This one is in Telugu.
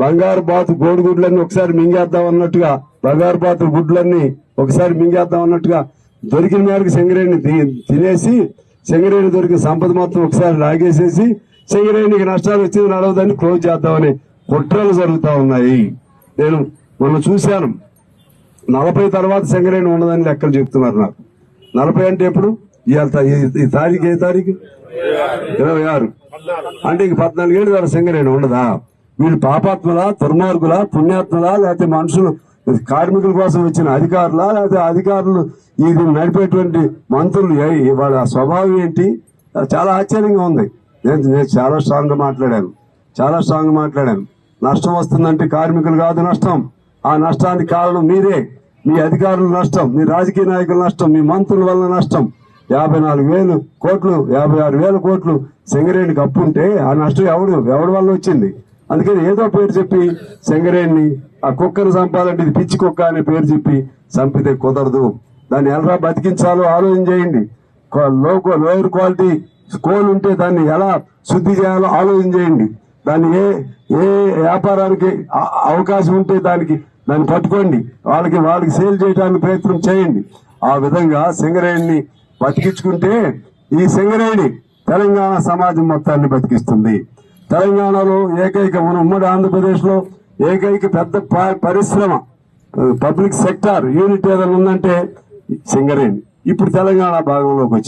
బంగారు బాతు గోడుగుడ్లన్నీ ఒకసారి మింగేద్దాం అన్నట్టుగా, బంగారు బాతు గుడ్లన్నీ ఒకసారి మింగేద్దాం అన్నట్టుగా దొరికిన మేరకు సింగరేణి తినేసి సింగరేణి దొరికిన సంపద మొత్తం ఒకసారి లాగేసేసి సింగరేణికి నష్టాలు వచ్చింది నడవదని క్లోజ్ చేద్దామని కుట్రలు జరుగుతా ఉన్నాయి. నేను మొన్న చూశాను, 40 తర్వాత సింగరేణి ఉండదని లెక్కలు చెప్తున్నారు నాకు. 40 అంటే ఎప్పుడు? ఈ తారీఖు ఏ తారీఖు? 26. అంటే ఇంక 14 ఏళ్ళు ద్వారా సింగరేణి ఉండదా? వీళ్ళు పాపాత్ములా, దుర్మార్గులా, పుణ్యాత్ములా, లేకపోతే మనుషులు కార్మికుల కోసం వచ్చిన అధికారులా, లేకపోతే అధికారులు ఇది నడిపేటువంటి మంత్రులు వాళ్ళ స్వభావం ఏంటి? చాలా ఆశ్చర్యంగా ఉంది. నేను చాలా స్ట్రాంగ్ గా మాట్లాడాను. నష్టం వస్తుందంటే కార్మికులు కాదు నష్టం. ఆ నష్టానికి కారణం మీరే, మీ అధికారుల నష్టం, మీ రాజకీయ నాయకుల నష్టం, మీ మంత్రుల వల్ల నష్టం. 54,000 కోట్లు 56,000 కోట్లు సింగరేణికి అప్పు ఉంటే ఆ నష్టం ఎవడి వల్ల వచ్చింది? అందుకని ఏదో పేరు చెప్పి సింగరేణిని, ఆ కుక్కను చంపాలంటే ఇది పిచ్చి కుక్క అనే పేరు చెప్పి చంపితే కుదరదు. దాన్ని ఎలా బతికించాలో ఆలోచన చేయండి. లోయర్ క్వాలిటీ కోల్ ఉంటే దాన్ని ఎలా శుద్ధి చేయాలో ఆలోచన చేయండి. దాన్ని ఏ వ్యాపారానికి అవకాశం ఉంటే దాన్ని పట్టుకోండి. వాళ్ళకి సేల్ చేయడానికి ప్రయత్నం చేయండి. ఆ విధంగా సింగరేణిని బతికించుకుంటే ఈ సింగరేణి తెలంగాణ సమాజం మొత్తాన్ని బతికిస్తుంది. తెలంగాణలో మన ఉమ్మడి ఆంధ్రప్రదేశ్ లో ఏకైక పెద్ద పరిశ్రమ, పబ్లిక్ సెక్టార్ యూనిట్ ఏదైనా ఉందంటే సింగరేణి. ఇప్పుడు తెలంగాణ భాగంలోకి వచ్చింది.